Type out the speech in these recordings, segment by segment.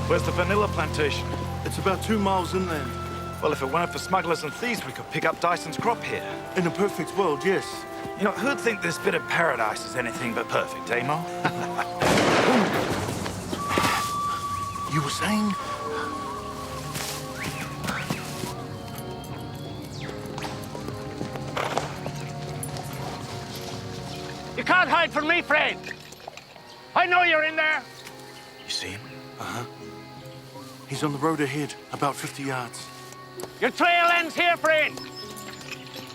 Where's the vanilla plantation? It's about 2 miles inland. Well, if it weren't for smugglers and thieves, we could pick up Dyson's crop here. In a perfect world, yes. You know, who'd think this bit of paradise is anything but perfect, eh, Mo? You were saying? You can't hide from me, friend. I know you're in there. You see him? Uh-huh. He's on the road ahead, about 50 yards. Your trail ends here, friend.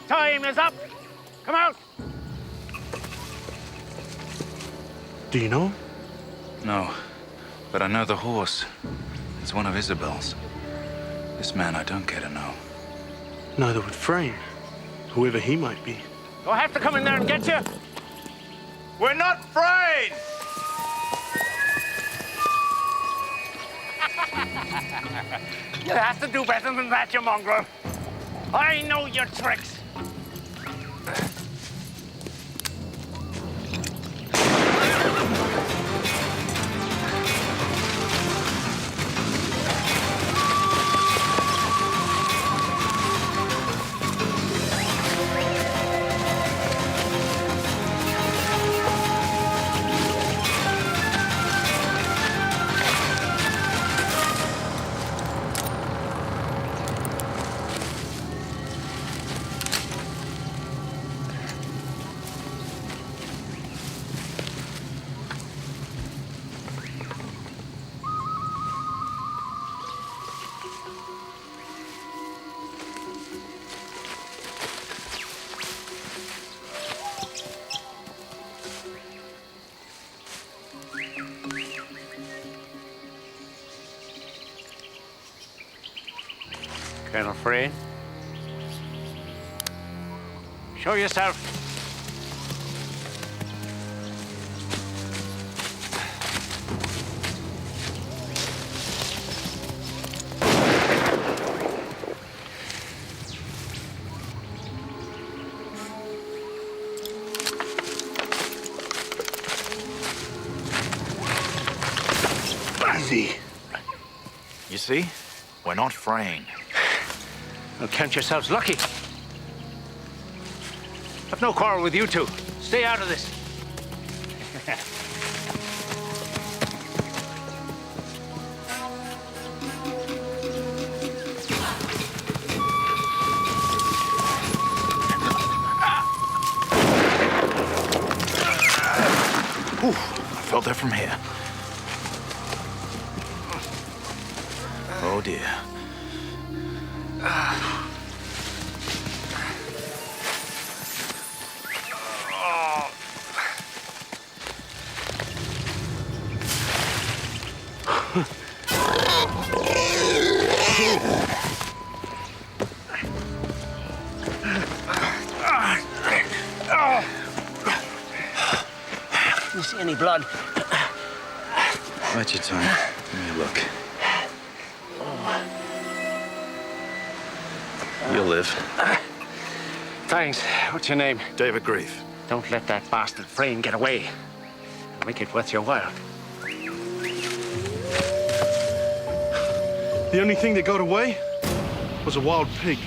Time is up. Come out. Do you know him? No, but I know the horse. It's one of Isabel's. This man I don't care to know. Neither would Frayne, whoever he might be. Do I have to come in there and get you? We're not afraid! You have to do better than that, you mongrel. I know your tricks. Colonel Frayne. Show yourself. Easy. You see? We're not fraying. Well, count yourselves lucky. I've no quarrel with you two. Stay out of this. Ooh, I felt that from here. Oh, dear. You see any blood? Bite your tongue. Give me a look. You'll live. Thanks. What's your name? David Grief. Don't let that bastard Frayne get away. Make it worth your while. The only thing that got away was a wild pig.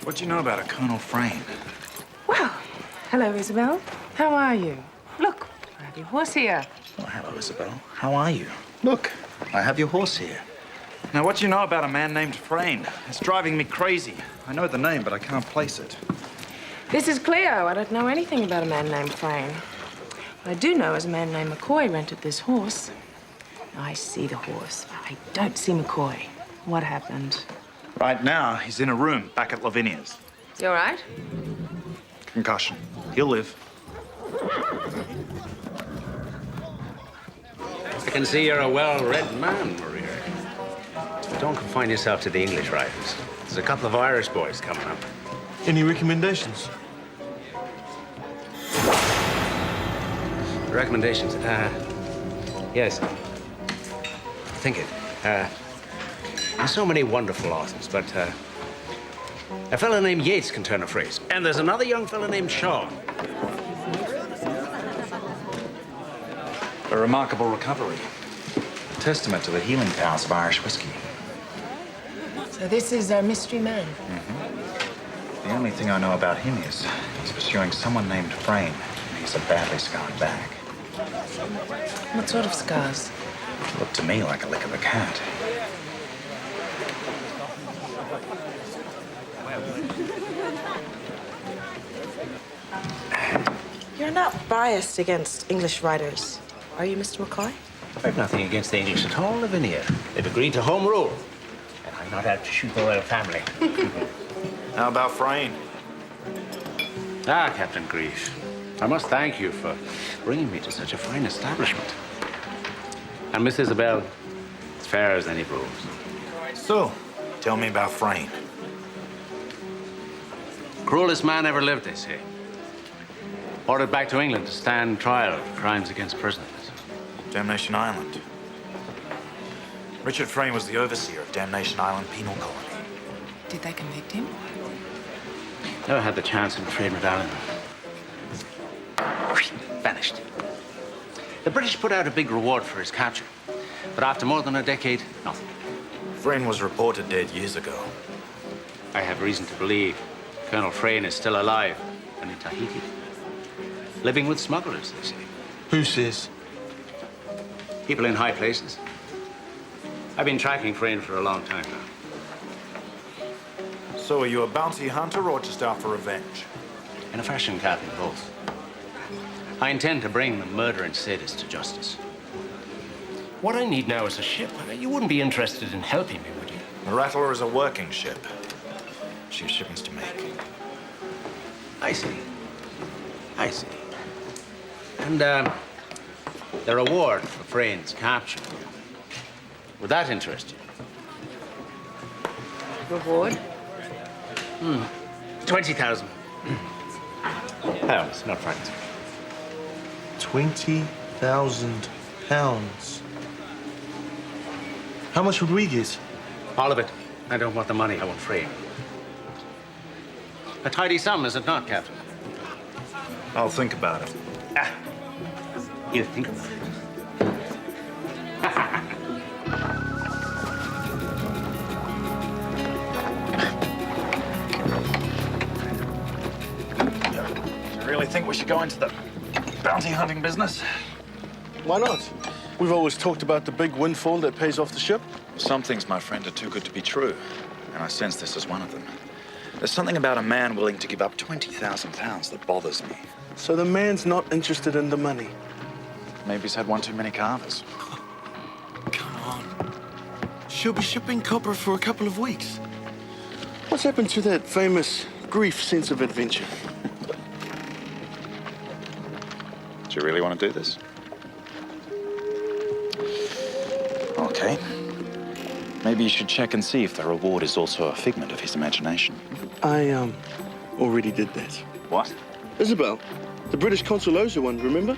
What do you know about a Colonel Frayne? Well, hello, Isabel. How are you? Look, I have your horse here. Oh, hello, Isabel. How are you? Look, I have your horse here. Now, what do you know about a man named Frayne? It's driving me crazy. I know the name, but I can't place it. This is Cleo. I don't know anything about a man named Frayne. What I do know is a man named McCoy rented this horse. I see the horse. I don't see McCoy. What happened? Right now, he's in a room back at Lavinia's. You all right? Concussion. He'll live. I can see you're a well-read man, Maria. But don't confine yourself to the English writers. There's a couple of Irish boys coming up. Any recommendations? Recommendations? Yes. Think it. There's so many wonderful authors, but a fellow named Yeats can turn a phrase. And there's another young fellow named Shaw. A remarkable recovery. A testament to the healing powers of Irish whiskey. So this is our mystery man. The only thing I know about him is he's pursuing someone named Frayne, and he's a badly scarred back. What sort of scars? Looked to me like a lick of a cat. You're not biased against English writers, are you, Mr. McCoy? I've nothing against the English at all, Lavinia. They've agreed to home rule. And I'm not out to shoot the royal family. How about Frayne? Ah, Captain Grief. I must thank you for bringing me to such a fine establishment. And Miss Isabel, as fair as any rose. So, tell me about Frayne. Cruelest man ever lived, they say. Ordered back to England to stand trial for crimes against prisoners. Damnation Island. Richard Frayne was the overseer of Damnation Island Penal Colony. Did they convict him? Never had the chance, I'm afraid, Madame. Vanished. The British put out a big reward for his capture. But after more than a decade, nothing. Frayne was reported dead years ago. I have reason to believe Colonel Frayne is still alive and in Tahiti. Living with smugglers, they say. Who says? People in high places. I've been tracking Frayne for a long time now. So, are you a bounty hunter or just out for revenge? In a fashion, Captain, both. I intend to bring the murdering sadist to justice. What I need now is a ship. You wouldn't be interested in helping me, would you? The Rattler is a working ship. She has shipments to make. I see. I see. And, the reward for Frayne's capture. Would that interest you? Reward? 20,000 pounds, not francs. 20,000 pounds. How much would we get? All of it. I don't want the money, I want Frayne. A tidy sum, is it not, Captain? I'll think about it. You think about it. Do you really think we should go into the bounty hunting business? Why not? We've always talked about the big windfall that pays off the ship. Some things, my friend, are too good to be true. And I sense this is one of them. There's something about a man willing to give up 20,000 pounds that bothers me. So the man's not interested in the money. Maybe he's had one too many carvers. Come on. She'll be shipping copper for a couple of weeks. What's happened to that famous Grief sense of adventure? Do you really want to do this? Okay. Maybe you should check and see if the reward is also a figment of his imagination. I, already did that. What? Isabel, the British consul owes you one, remember?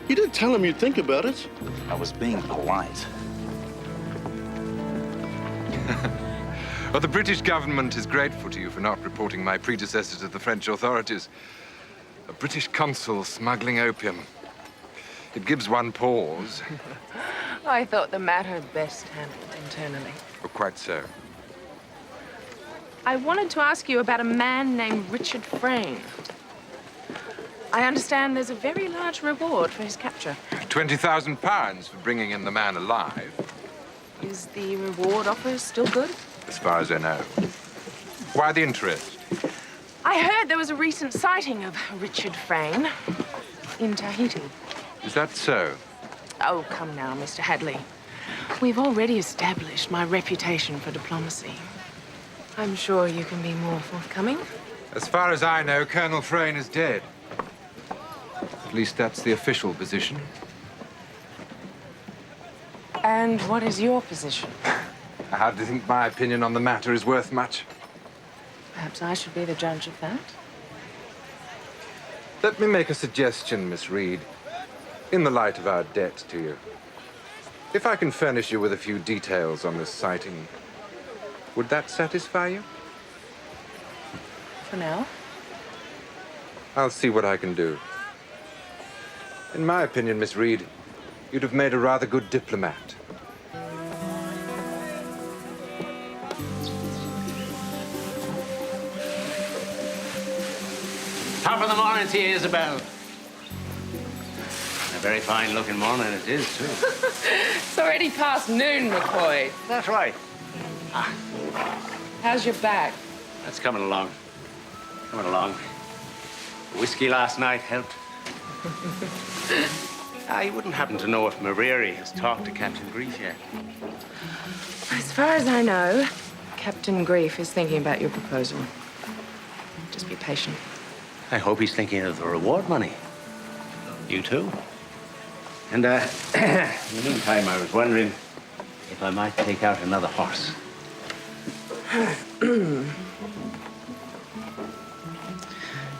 You did tell him you'd think about it. I was being polite. Well, the British government is grateful to you for not reporting my predecessor to the French authorities. A British consul smuggling opium. It gives one pause. I thought the matter best handled internally. Oh, quite so. I wanted to ask you about a man named Richard Frayne. I understand there's a very large reward for his capture. £20,000 for bringing in the man alive, Is the reward offer still good? as far as I know. Why the interest? I heard there was a recent sighting of Richard Frayne in Tahiti. Is that so? Oh, come now, Mr. Hadley. We've already established my reputation for diplomacy. I'm sure you can be more forthcoming. As far as I know, Colonel Frayne is dead. At least that's the official position. And what is your position? I hardly think my opinion on the matter is worth much. Perhaps I should be the judge of that. Let me make a suggestion, Miss Reed, in the light of our debt to you. If I can furnish you with a few details on this sighting, would that satisfy you? For now. I'll see what I can do. In my opinion, Miss Reed, you'd have made a rather good diplomat. Top of the morning to you, Isabel. A very fine-looking morning it is, too. It's already past noon, McCoy. That's right. How's your back? That's coming along. Coming along. The whiskey last night helped. I wouldn't happen to know if Mariri has talked to Captain Grief yet. As far as I know, Captain Grief is thinking about your proposal. Just be patient. I hope he's thinking of the reward money. You too? And, in the meantime, I was wondering if I might take out another horse.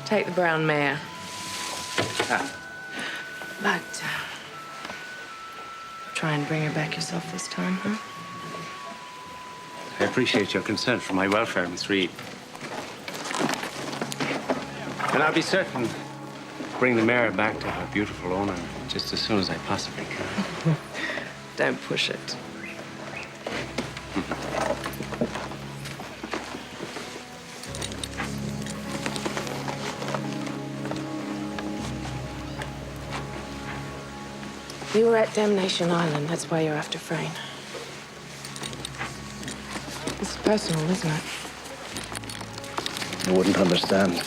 Take the brown mare. Ah. But, try and bring her back yourself this time, huh? I appreciate your concern for my welfare, Miss Reed. And I'll be certain to bring the mare back to her beautiful owner just as soon as I possibly can. Don't push it. You were at Damnation Island. That's why you're after Frayne. It's personal, isn't it? I wouldn't understand.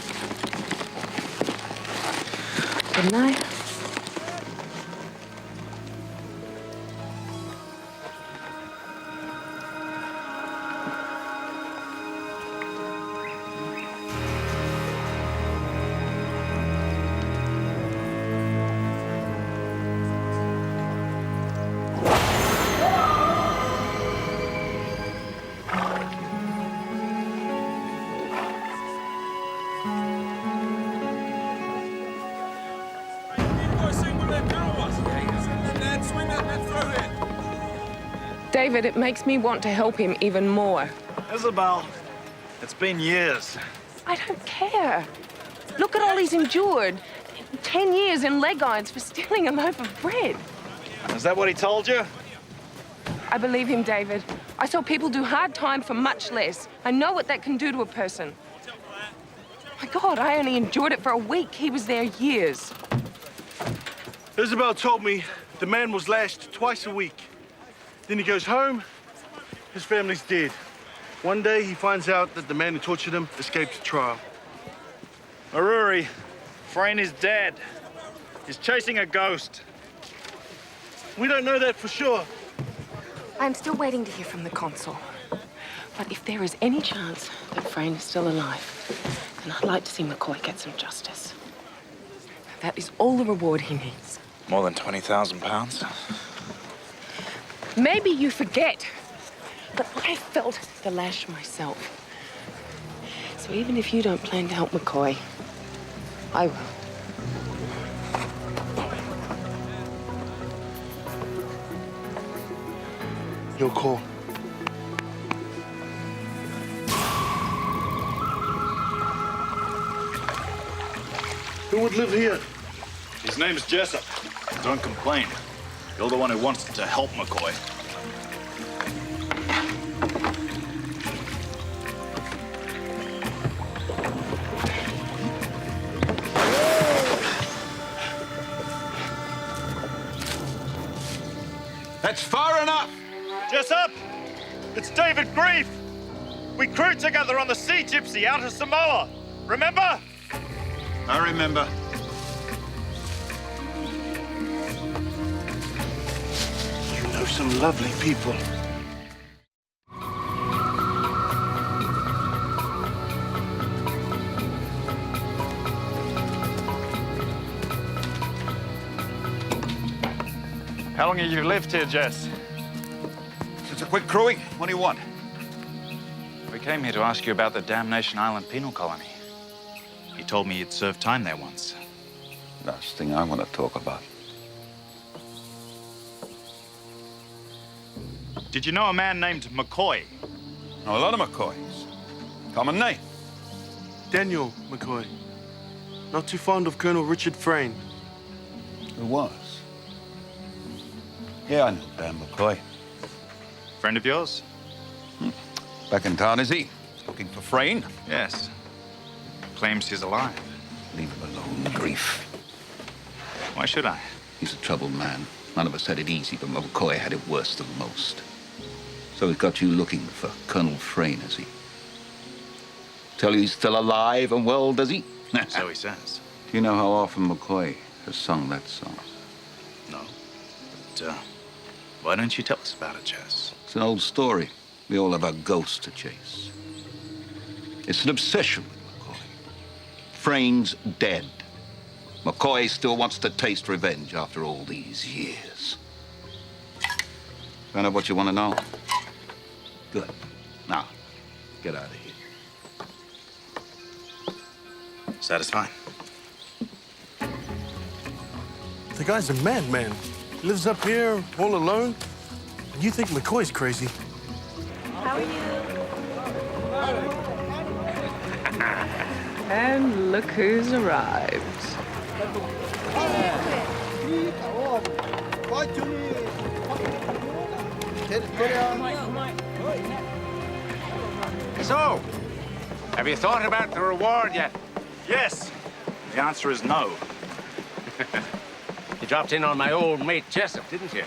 Didn't I? David, it makes me want to help him even more. Isabel, it's been years. I don't care. Look at all he's endured. 10 years in leg irons for stealing a loaf of bread. Is that what he told you? I believe him, David. I saw people do hard time for much less. I know what that can do to a person. My God, I only endured it for a week. He was there years. Isabel told me the man was lashed twice a week. Then he goes home, his family's dead. One day he finds out that the man who tortured him escaped trial. Maruri, Frayne is dead. He's chasing a ghost. We don't know that for sure. I'm still waiting to hear from the consul. But if there is any chance that Frayne is still alive, then I'd like to see McCoy get some justice. That is all the reward he needs. More than £20,000? Maybe you forget, but I felt the lash myself. So even if you don't plan to help McCoy, I will. Your call. Who would live here? His name's Jessup. Don't complain. You're the one who wants to help McCoy. That's far enough! Jessup! It's David Grief! We crewed together on the Sea Gypsy out of Samoa. Remember? I remember. You know some lovely people. How long have you lived here, Jess? It's a quick crewing. What do you want? We came here to ask you about the Damnation Island penal colony. You told me you'd served time there once. Last thing I want to talk about. Did you know a man named McCoy? Know a lot of McCoys. Common name. Daniel McCoy. Not too fond of Colonel Richard Frayne. Who was? Yeah, I know Dan McCoy. Friend of yours? Back in town, is he? Looking for Frayne? Yes. Claims he's alive. Leave him alone, Grief. Why should I? He's a troubled man. None of us had it easy, but McCoy had it worse than most. So he's got you looking for Colonel Frayne, has he? Tell you he's still alive and well, does he? So he says. Do you know how often McCoy has sung that song? No. But, why don't you tell us about it, Jess? It's an old story. We all have our ghosts to chase. It's an obsession with McCoy. Frayne's dead. McCoy still wants to taste revenge after all these years. Find out what you want to know? Good. Now, get out of here. Satisfied? The guy's a madman. He lives up here all alone. And you think McCoy's crazy. How are you? And look who's arrived. So, have you thought about the reward yet? Yes. The answer is no. You dropped in on my old mate Jessup, didn't you?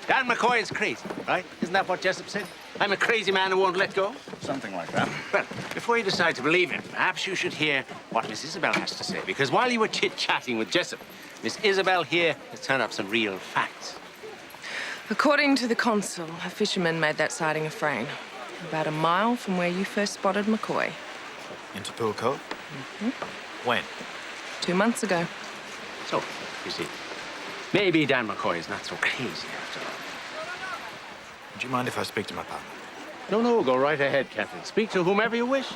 Dan McCoy is crazy, right? Isn't that what Jessup said? I'm a crazy man who won't let go? Something like that. Well, before you decide to believe him, perhaps you should hear what Miss Isabel has to say. Because while you were chit-chatting with Jessup, Miss Isabel here has turned up some real facts. According to the consul, a fisherman made that sighting of Frayne. About a mile from where you first spotted McCoy. Into Pool Cove? When? 2 months ago. So, you see, maybe Dan McCoy is not so crazy after all. Would you mind if I speak to my partner? No, go right ahead, Captain. Speak to whomever you wish.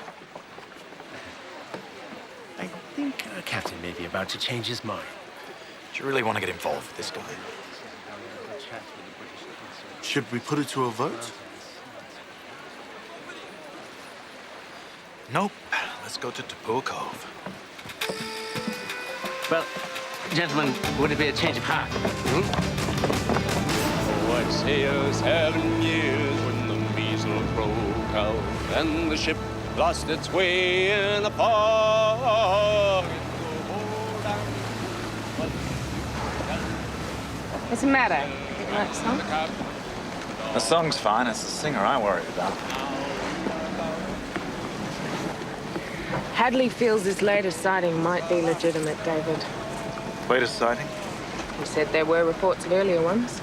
I think Captain may be about to change his mind. Do you really want to get involved with this guy? Should we put it to a vote? Nope. Let's go to Pool Cove. Well, gentlemen, would it be a change of heart? What sails 7 years when the measles broke out and the ship lost its way in the fog? What's the matter? You like the song? The song's fine. It's the singer I worry about. Hadley feels this latest sighting might be legitimate, David. Latest sighting? He said there were reports of earlier ones.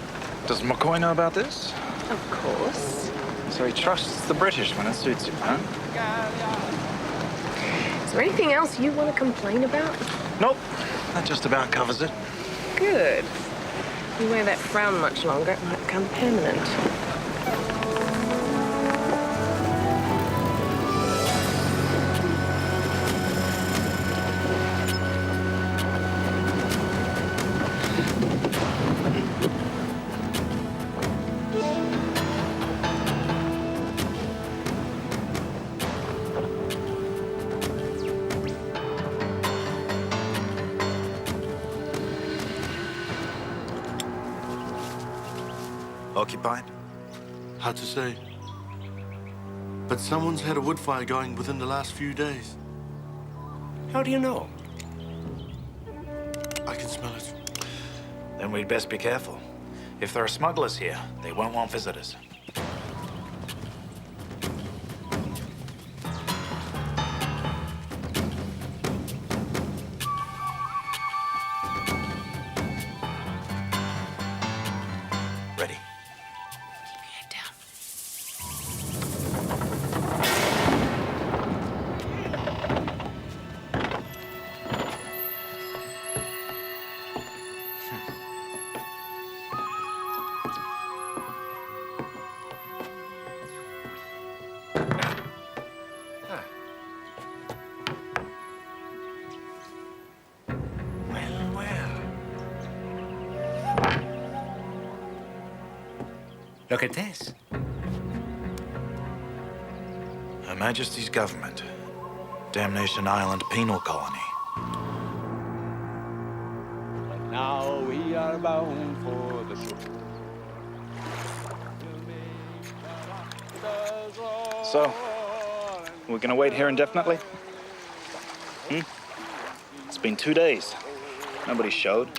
Does McCoy know about this? Of course. So he trusts the British when it suits him, huh? Is there anything else you want to complain about? Nope. That just about covers it. Good. If you wear that frown much longer, it might become permanent. Occupied? Hard to say. But someone's had a wood fire going within the last few days. How do you know? I can smell it. Then we'd best be careful. If there are smugglers here, they won't want visitors. Ready. Keep your head down. Well, well. Look at this. Her Majesty's government. Damnation Island Penal Colony. Now we are bound for the shore. So, we're gonna wait here indefinitely? It's been 2 days. Nobody showed.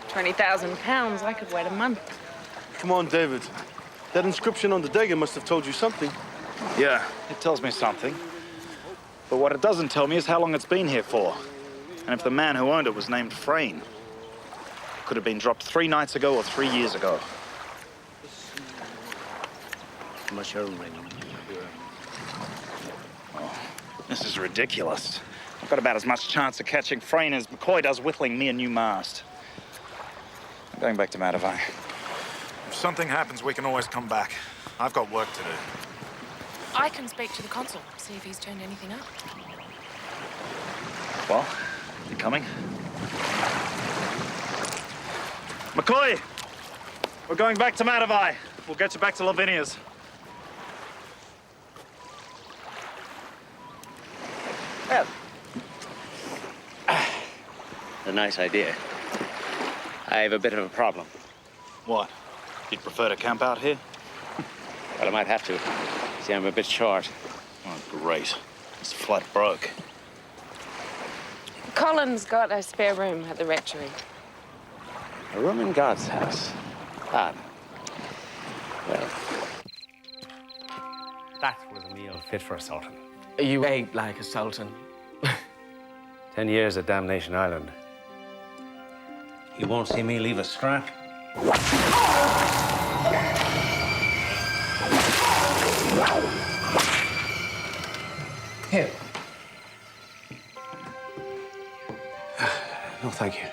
20,000 pounds, I could wait a month. Come on, David. That inscription on the dagger must have told you something. Yeah, it tells me something. But what it doesn't tell me is how long it's been here for. And if the man who owned it was named Frayne. It could have been dropped 3 nights ago or 3 years ago. Oh, this is ridiculous. I've got about as much chance of catching Frayne as McCoy does whittling me a new mast. I'm going back to Matavai. If something happens, we can always come back. I've got work to do. I can speak to the consul, see if he's turned anything up. Well, you coming? McCoy! We're going back to Matavai. We'll get you back to Lavinia's. Well, a nice idea. I have a bit of a problem. What? You'd prefer to camp out here? Well, I might have to. See, I'm a bit short. Oh, great. This flat broke. Colin's got a spare room at the rectory. A room in God's house. Ah. Well, that was a meal fit for a sultan. You ate like a sultan. 10 years at Damnation Island. You won't see me leave a scrap. Here. No, thank you.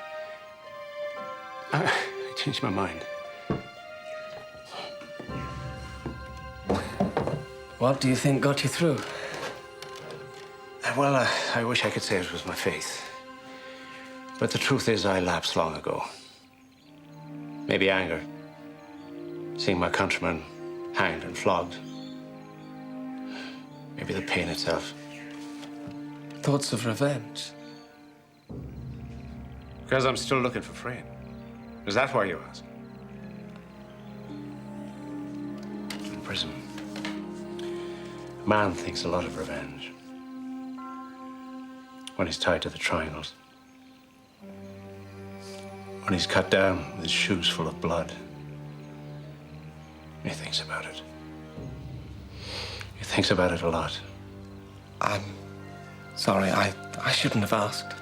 I changed my mind. What do you think got you through? Well, I wish I could say it was my faith. But the truth is, I lapsed long ago. Maybe anger. Seeing my countrymen hanged and flogged. Maybe the pain itself. Thoughts of revenge? Because I'm still looking for Frayne. Is that why you ask? In prison, a man thinks a lot of revenge. When he's tied to the triangles. When he's cut down with his shoes full of blood. He thinks about it. He thinks about it a lot. I'm sorry, I shouldn't have asked.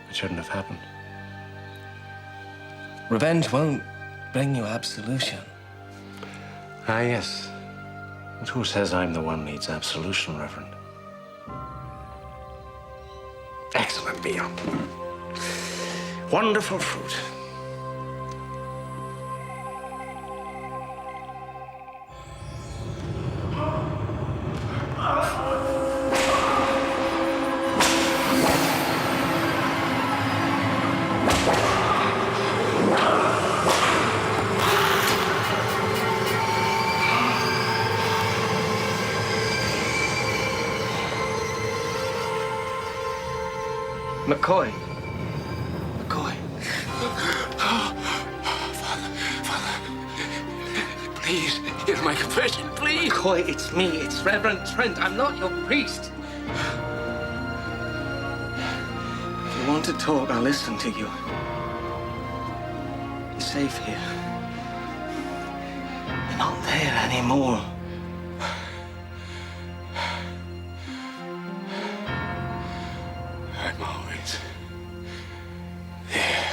It shouldn't have happened. Revenge won't bring you absolution. Ah, yes. But who says I'm the one who needs absolution, Reverend? Excellent meal. Wonderful fruit. McCoy. McCoy. Father. Please, hear my confession, please. McCoy, it's me. It's Reverend Trent. I'm not your priest. If you want to talk, I'll listen to you. safe here. You're not there anymore. I'm always there.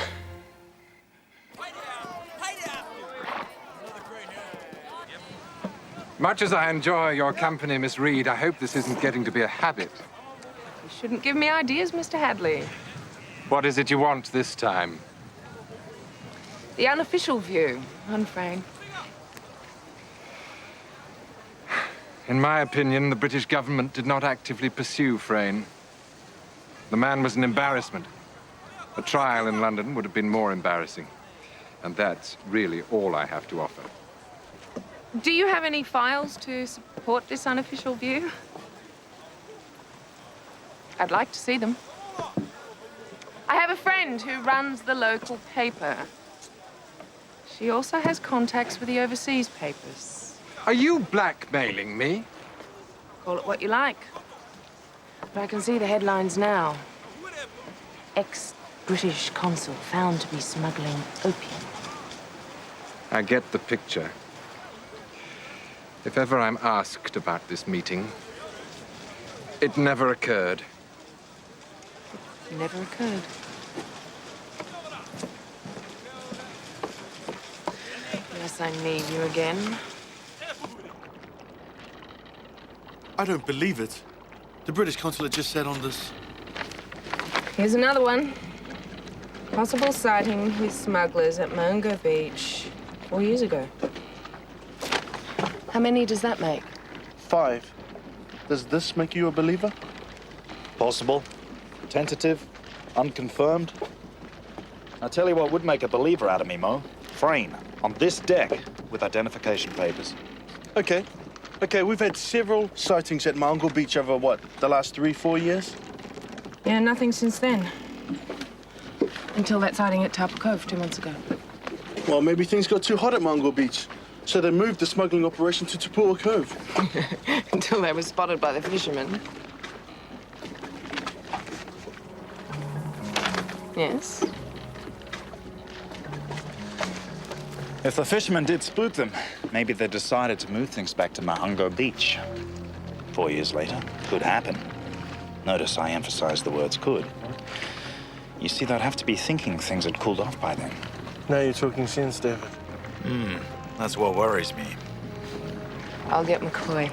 Much as I enjoy your company, Miss Reed, I hope this isn't getting to be a habit. You shouldn't give me ideas, Mr. Hadley. What is it you want this time? The unofficial view on Frayne. In my opinion, the British government did not actively pursue Frayne. The man was an embarrassment. A trial in London would have been more embarrassing. And that's really all I have to offer. Do you have any files to support this unofficial view? I'd like to see them. I have a friend who runs the local paper. She also has contacts with the overseas papers. Are you blackmailing me? Call it what you like. But I can see the headlines now. Ex-British consul found to be smuggling opium. I get the picture. If ever I'm asked about this meeting, it never occurred. Never occurred. Yes, I need you again. I don't believe it. The British consulate just said on this. Here's another one. Possible sighting with smugglers at Mungo Beach 4 years ago. How many does that make? 5. Does this make you a believer? Possible, tentative, unconfirmed. I'll tell you what would make a believer out of me, Mo. Frayne, on this deck, with identification papers. Okay. Okay, we've had several sightings at Mungo Beach over, what, the last 3-4 years? Yeah, nothing since then. Until that sighting at Tapa Cove 2 months ago. Well, maybe things got too hot at Mungo Beach, so they moved the smuggling operation to Tapa Cove. Until they were spotted by the fishermen. Yes? If the fishermen did spook them, maybe they decided to move things back to Mahungo Beach. 4 years later, could happen. Notice I emphasize the words could. You see, they'd have to be thinking things had cooled off by then. Now you're talking sense, David. That's what worries me. I'll get McCoy.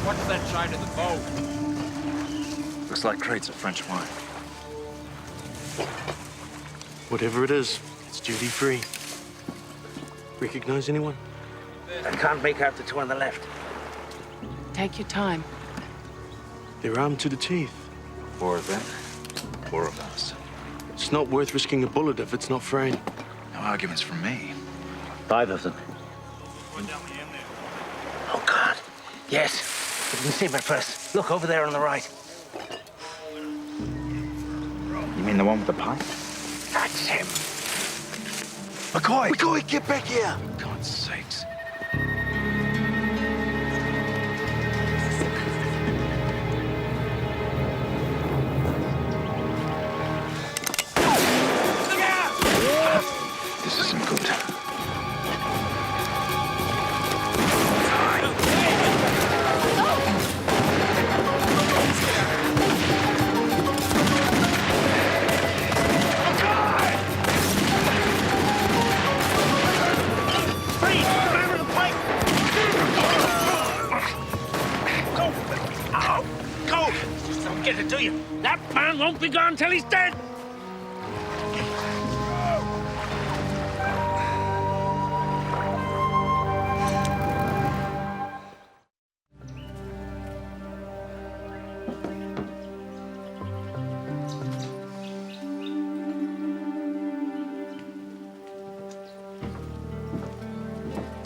What's that side of the boat? Looks like crates of French wine. Whatever it is, it's duty-free. Recognize anyone? I can't make out the two on the left. Take your time. They're armed to the teeth. 4 of them, 4 of us. It's not worth risking a bullet if it's not Frayne. No arguments from me. 5 of them. Oh, God. Yes. You can see him at first. Look, over there on the right. You mean the one with the pipe? That's him. McCoy! McCoy, get back here! God's sakes. This isn't good. Get it to you. That man won't be gone till he's dead.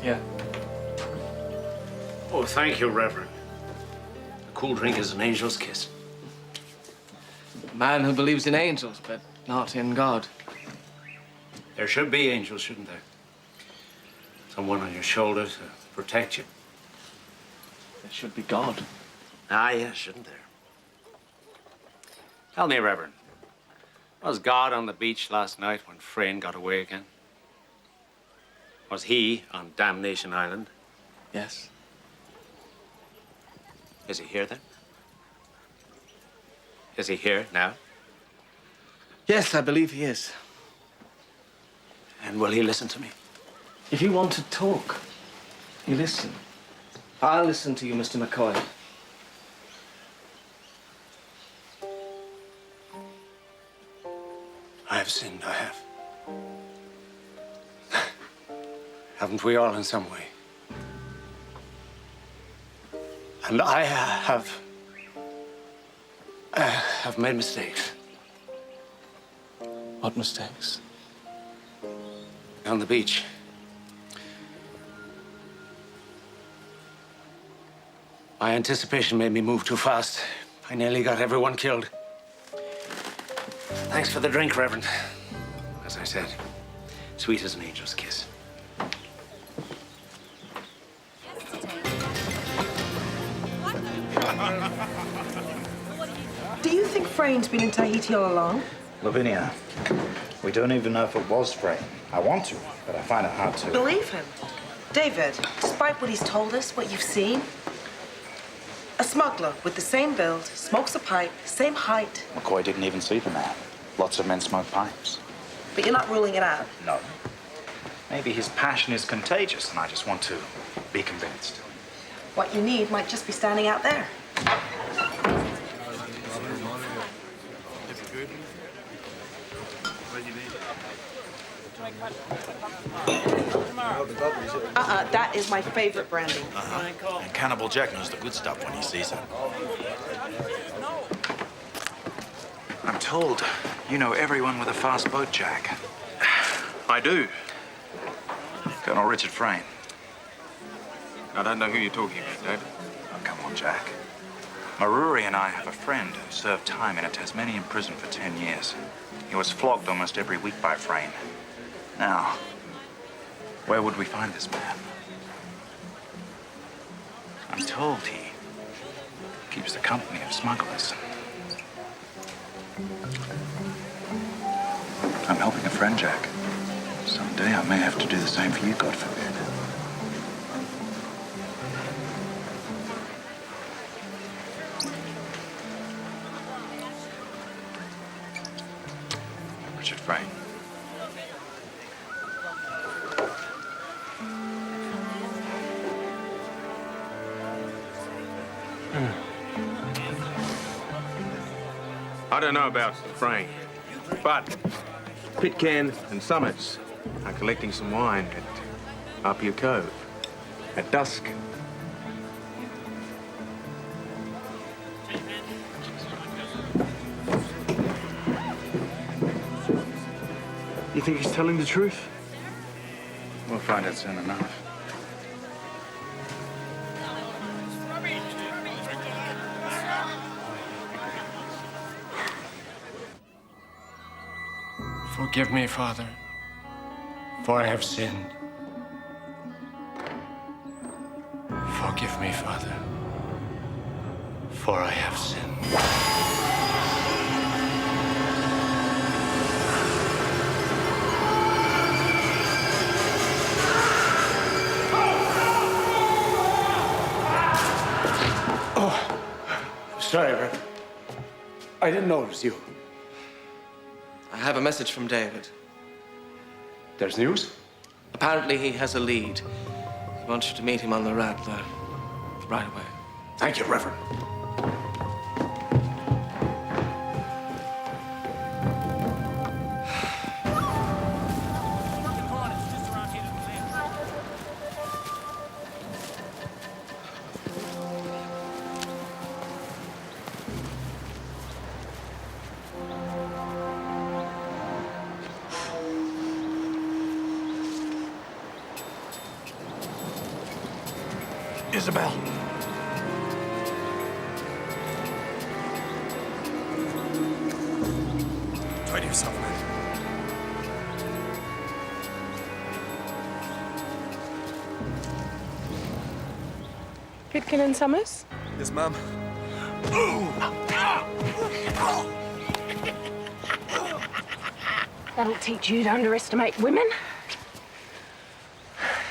Yeah. Oh, thank you, Reverend. A cool drink is an angel's kiss. A man who believes in angels, but not in God. There should be angels, shouldn't there? Someone on your shoulder to protect you. There should be God. Ah, yeah, shouldn't there? Tell me, Reverend, was God on the beach last night when Frayne got away again? Was he on Damnation Island? Yes. Is he here then? Is he here now? Yes, I believe he is. And will he listen to me? If you want to talk, you listen. I'll listen to you, Mr. McCoy. I have sinned, I have. Haven't we all in some way? And I have made mistakes. What mistakes? On the beach. My anticipation made me move too fast. I nearly got everyone killed. Thanks for the drink, Reverend. As I said, sweet as an angel's kiss. Do you think Frayne's been in Tahiti all along? Lavinia, we don't even know if it was Frayne. I want to, but I find it hard to. Believe him. David, despite what he's told us, what you've seen, a smuggler with the same build, smokes a pipe, same height, McCoy didn't even see the man. Lots of men smoke pipes. but you're not ruling it out. No. Maybe his passion is contagious, and I just want to be convinced. What you need might just be standing out there. That is my favorite brandy. And Cannibal Jack knows the good stuff when he sees it. I'm told you know everyone with a fast boat, Jack. I do. Colonel Richard Frayne. I don't know who you're talking about, David. Oh, come on, Jack. Maruri and I have a friend who served time in a Tasmanian prison for 10 years. He was flogged almost every week by Frayne. Now, where would we find this man? I'm told he keeps the company of smugglers. I'm helping a friend, Jack. Someday I may have to do the same for you, God forbid. Richard Frayne. I don't know about Frayne, but Pitcairn and Summers are collecting some wine at Apia Cove at dusk. You think he's telling the truth? We'll find out soon enough. Forgive me, Father, for I have sinned. Forgive me, Father, for I have sinned. Sorry, Reverend. I didn't know it was you. I have a message from David. There's news? Apparently he has a lead. He wants you to meet him on the Rattler right away. Thank you, Reverend. Isabel. Try to yourself, man. Pitkin and Summers? Yes, ma'am. That'll teach you to underestimate women.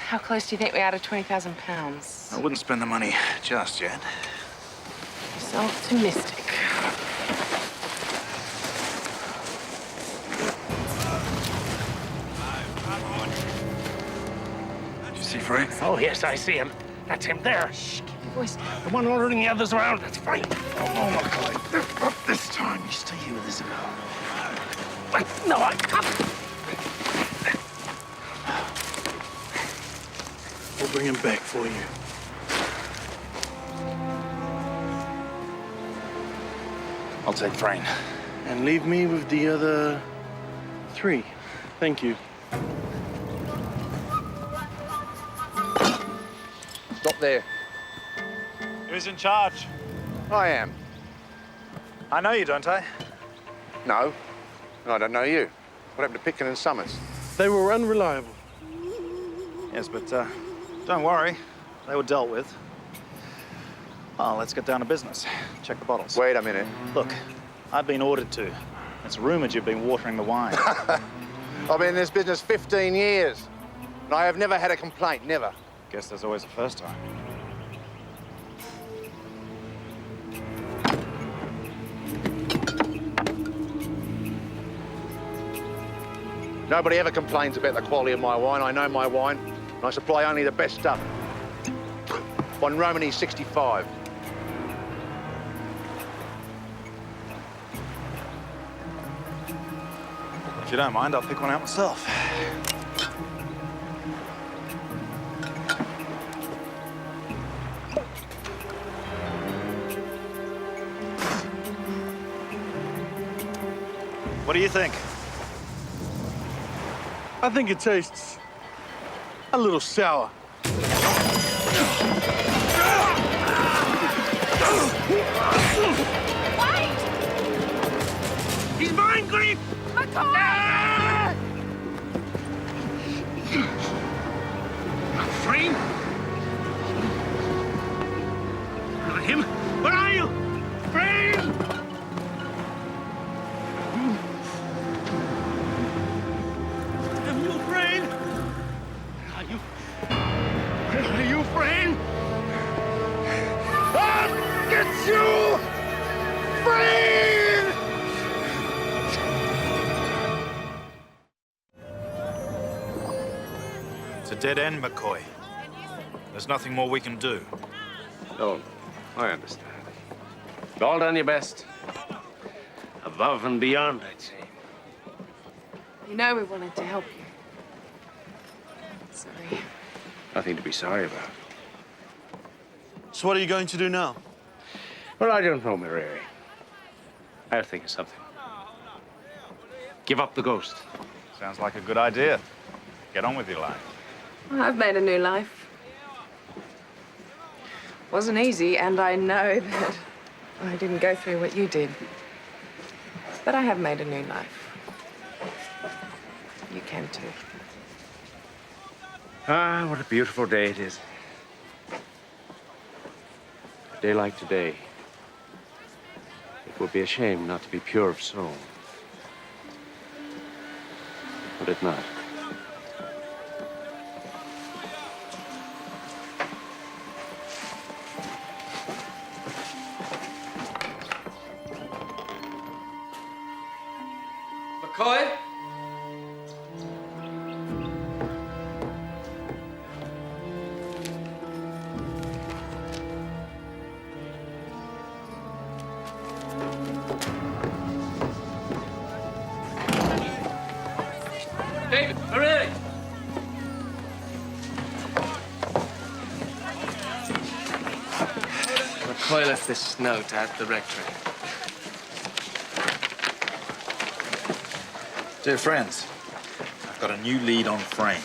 How close do you think we are to 20,000 pounds? I wouldn't spend the money just yet. So optimistic. Did you see Frank? Oh, yes, I see him. That's him there. Shh, keep your voice down. The one ordering the others around. That's Frank. Oh, my God. Not this time. You stay here with Isabel. No, I can't. We'll bring him back for you. I'll take Frayne. And leave me with the other 3. Thank you. Stop there. Who's in charge? I am. I know you, don't I? No, and I don't know you. What happened to Pitkin and Summers? They were unreliable. Yes, but don't worry. They were dealt with. Oh, let's get down to business. Check the bottles. Wait a minute. Look, I've been ordered to. It's rumored you've been watering the wine. I've been in this business 15 years, and I have never had a complaint, never. Guess there's always a first time. Nobody ever complains about the quality of my wine. I know my wine, and I supply only the best stuff. One Romany 65. If you don't mind, I'll pick one out myself. What do you think? I think it tastes a little sour. He's mine, Grief! Frame? Not him. Where are you? Frame! Have you, Frame? Are you? Are you, Frame? I'll get you! Frame! It's a dead end, McCoy. There's nothing more we can do. Oh, I understand. You've all done your best. Above and beyond, I'd say. You know we wanted to help you. Sorry. Nothing to be sorry about. So what are you going to do now? Well, I don't know, Mary. I'll think of something. Give up the ghost. Sounds like a good idea. Get on with your life. Well, I've made a new life. Wasn't easy, and I know that I didn't go through what you did. But I have made a new life. You can too. Ah, what a beautiful day it is. A day like today. It would be a shame not to be pure of soul. Would it not? McCoy? David, hooray! McCoy left this note at the rectory. Dear friends, I've got a new lead on Frayne.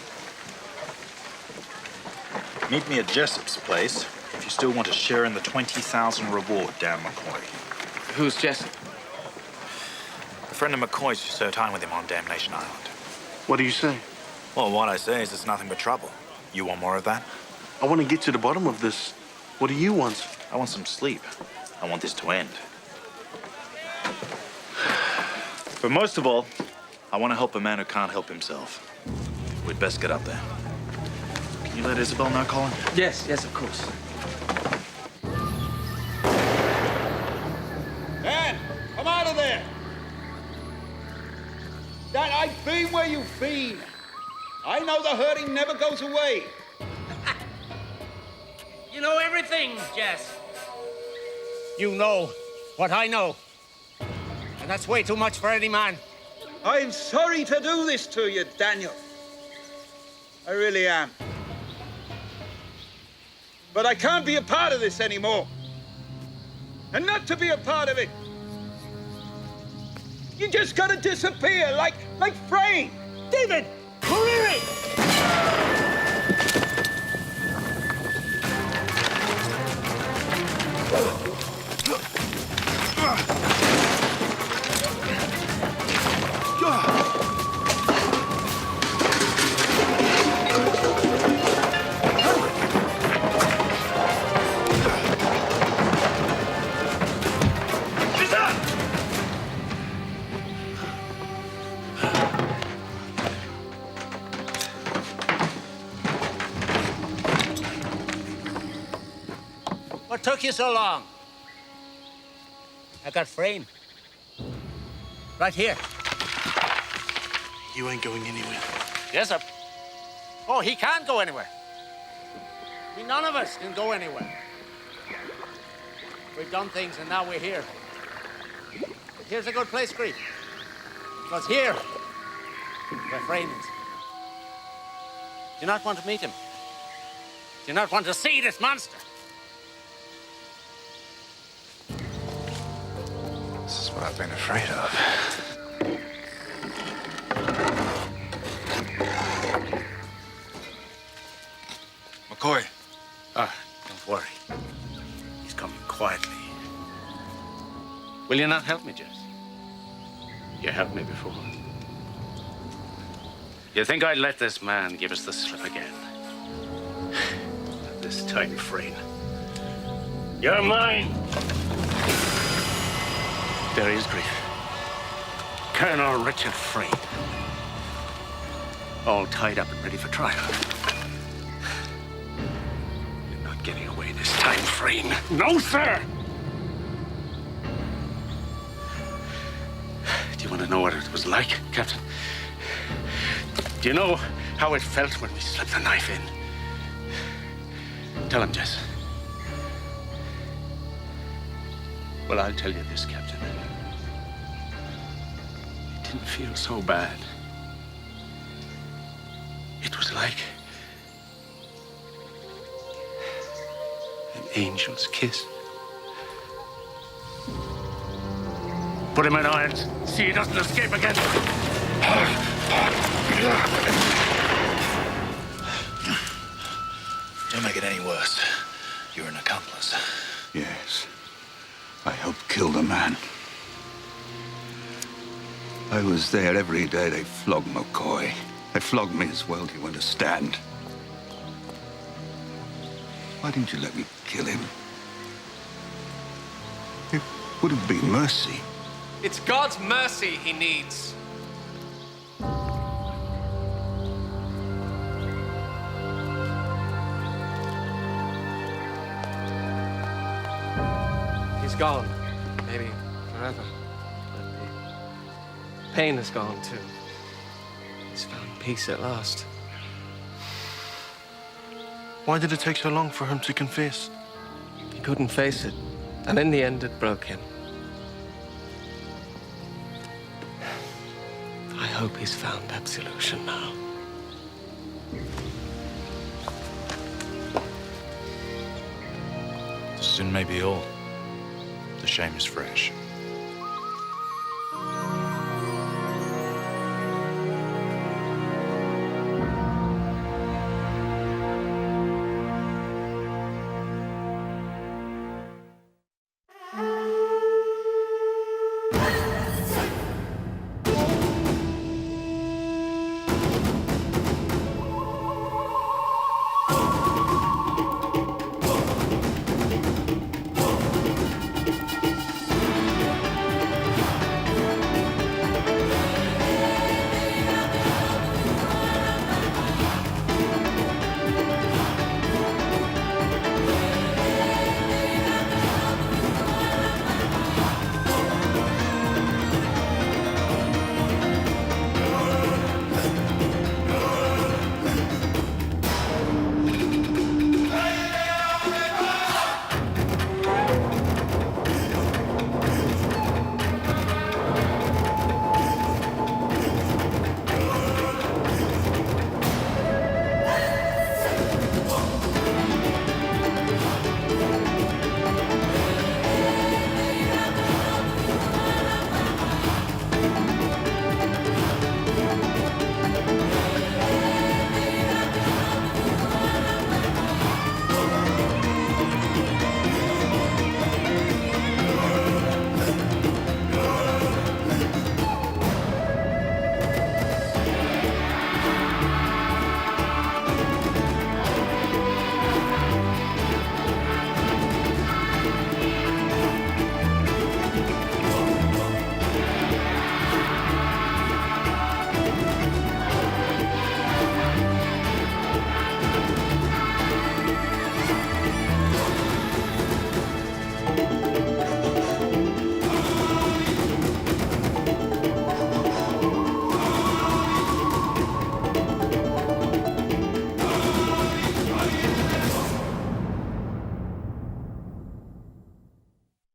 Meet me at Jessup's place if you still want to share in the 20,000 reward, Dan McCoy. Who's Jessup? A friend of McCoy's who served time with him on Damnation Island. What do you say? Well, what I say is it's nothing but trouble. You want more of that? I want to get to the bottom of this What do you want? I want some sleep. I want this to end. But most of all, I want to help a man who can't help himself. We'd best get up there. Can you let Isabel know, Colin? Yes, yes, of course. Dan, come out of there! Dan, I've been where you've been. I know the hurting never goes away. You know everything, Jess. You know what I know. And that's way too much for any man. I'm sorry to do this to you, Daniel. I really am. But I can't be a part of this anymore. And not to be a part of it, you just gotta disappear like Frayne. David! Hurry! What took you so long? I got Frayne. Right here. You ain't going anywhere. Yes, sir. Oh, he can't go anywhere. None of us can go anywhere. We've done things and now we're here. But here's a good place, Grief. Because here, where Frayne is. Do you not want to meet him? Do you not want to see this monster? This is what I've been afraid of. McCoy. Don't worry. He's coming quietly. Will you not help me, Jess? You helped me before. You think I'd let this man give us the slip again? This time, Frayne. You're mine! There he is, Grief. Colonel Richard Frayne. All tied up and ready for trial. You're not getting away this time, Frayne. No, sir! Do you want to know what it was like, Captain? Do you know how it felt when we slipped the knife in? Tell him, Jess. Well, I'll tell you this, Captain. It didn't feel so bad. It was like an angel's kiss. Put him in irons. See he doesn't escape again. Don't make it any worse. You're an accomplice. Yes. I helped kill the man. I was there every day they flogged McCoy. They flogged me as well, do you understand? Why didn't you let me kill him? It would have been mercy. It's God's mercy he needs. He's gone. Maybe forever. But the pain is gone, too. He's found peace at last. Why did it take so long for him to confess? He couldn't face it. And in the end, it broke him. I hope he's found absolution now. The sin may be old. The shame is fresh.